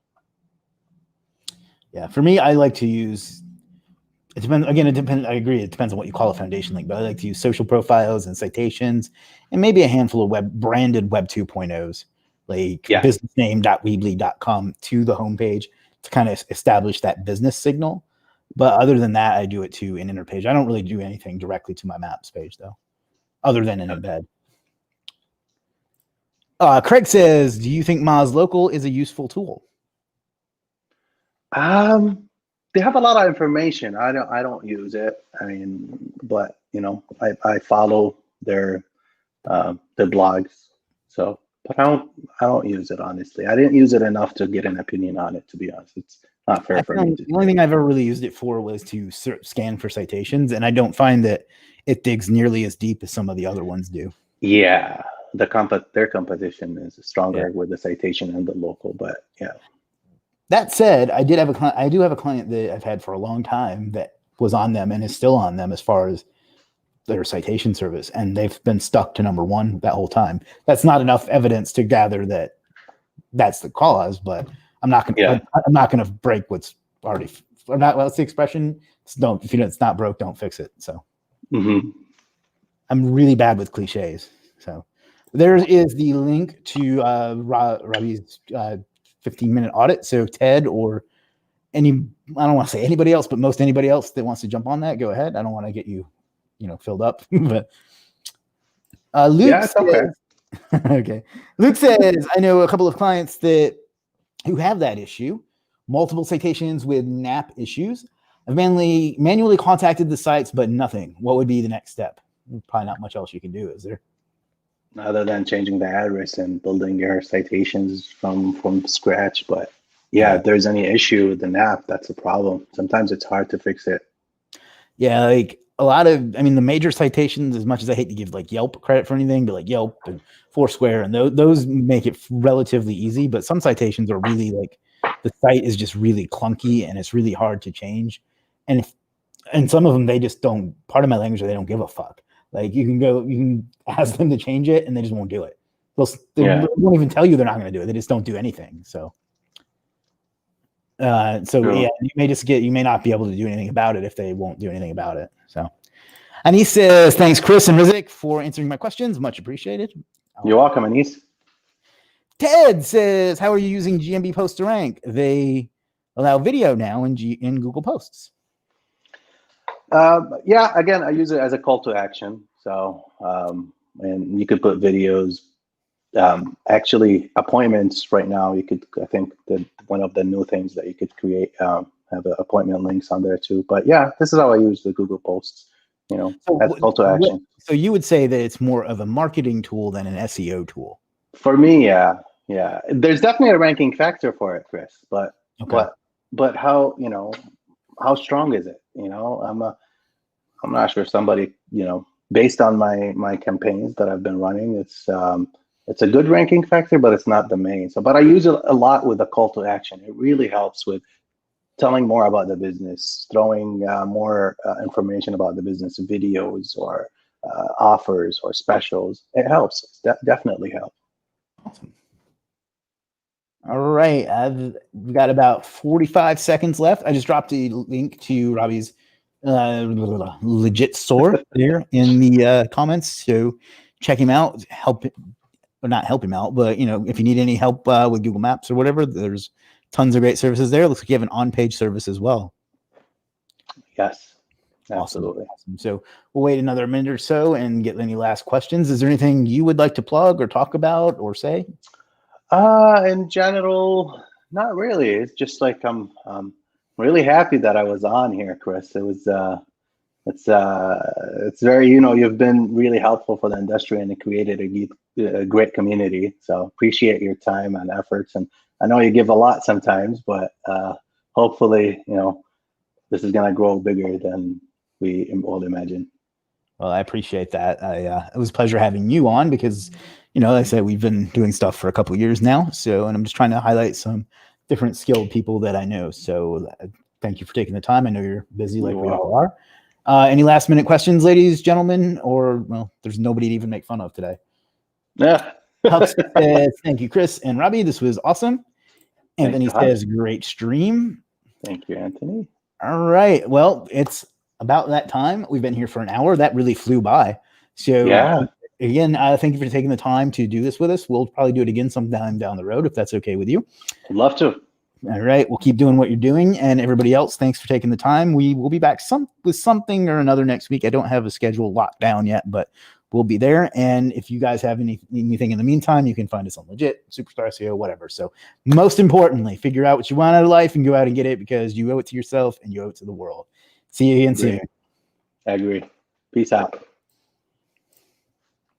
Yeah, for me, I like to use. It depends. Again, it depends. I agree. It depends on what you call a foundation link, but I like to use social profiles and citations, and maybe a handful of branded Web 2.0s, like businessname.weebly.com to the homepage to kind of establish that business signal. But other than that, I do it to an inner page. I don't really do anything directly to my Maps page though, other than an embed. Craig says, "Do you think Moz Local is a useful tool?" They have a lot of information. I don't use it. I mean, but you know, I follow their blogs. So, but I don't use it, honestly. I didn't use it enough to get an opinion on it, to be honest. It's not fair for me. The only thing I've ever really used it for was to scan for citations, and I don't find that it digs nearly as deep as some of the other ones do. Yeah, their competition is stronger with the citation and the local, but yeah. That said, I do have a client that I've had for a long time that was on them and is still on them as far as their citation service, and they've been stuck to number 1 that whole time. That's not enough evidence to gather that that's the cause, but I'm not going to break what's already, or not. What's the expression? If it's not broke, don't fix it. So I'm really bad with cliches. So there is the link to Rabih's 15-minute audit. So Ted or I don't want to say anybody else, but most anybody else that wants to jump on that, go ahead. I don't want to get you filled up. But Luke says, okay. Luke says, I know a couple of clients who have that issue, multiple citations with NAP issues. I've manually contacted the sites, but nothing. What would be the next step? Probably not much else you can do, is there? Other than changing the address and building your citations from scratch. But yeah, if there's any issue with the NAP, that's a problem. Sometimes it's hard to fix it. Yeah, like the major citations, as much as I hate to give like Yelp credit for anything, but like Yelp and Foursquare and those make it relatively easy. But some citations are really like the site is just really clunky and it's really hard to change. And some of them, they just don't, part of my language, they don't give a fuck. Like you can ask them to change it and they just won't do it. They won't even tell you they're not going to do it. They just don't do anything. So, you may not be able to do anything about it if they won't do anything about it. So, Anis says, thanks, Chris and Rizk, for answering my questions. Much appreciated. You're welcome, Anis. Ted says, how are you using GMB posts to rank? They allow video now in Google Posts. Again, I use it as a call to action. So, and you could put videos, actually appointments right now. I think that one of the new things that you could create, have appointment links on there too. But yeah, this is how I use the Google Posts, as call to action. So you would say that it's more of a marketing tool than an SEO tool? For me, yeah. There's definitely a ranking factor for it, Chris, but how, how strong is it? I'm not sure somebody, based on my campaigns that I've been running, it's a good ranking factor, but it's not the main. So, but I use it a lot with the call to action. It really helps with telling more about the business, throwing more information about the business, videos or offers or specials. It helps. Definitely helps. Awesome. All right, we've got about 45 seconds left. I just dropped a link to Rabih's Legiit store there in the comments, so check him out. Not help him out, but if you need any help with Google Maps or whatever, there's tons of great services there. It looks like you have an on-page service as well. Yes, absolutely. Awesome. So we'll wait another minute or so and get any last questions. Is there anything you would like to plug or talk about or say? In general, not really. It's just like I'm really happy that I was on here, Chris. It was it's very, you've been really helpful for the industry and it created a great community. So appreciate your time and efforts. And I know you give a lot sometimes, but hopefully, this is going to grow bigger than we all imagine. Well, I appreciate that. It was a pleasure having you on because, like I said, we've been doing stuff for a couple of years now. So, and I'm just trying to highlight some different skilled people that I know. So thank you for taking the time. I know you're busy like we all are. Any last minute questions, ladies, gentlemen, or, well, there's nobody to even make fun of today. Yeah. Thank you, Chris and Rabih. This was awesome. Anthony says, great stream. Thank you, Anthony. All right. Well, it's about that time. We've been here for an hour. That really flew by. So yeah. Again, thank you for taking the time to do this with us. We'll probably do it again sometime down the road if that's okay with you. I'd love to. All right. We'll keep doing what you're doing. And everybody else, thanks for taking the time. We will be back with something or another next week. I don't have a schedule locked down yet, but we'll be there. And if you guys have anything in the meantime, you can find us on Legiit, Superstar SEO, whatever. So most importantly, figure out what you want out of life and go out and get it because you owe it to yourself and you owe it to the world. See you again soon. I agree. Peace out.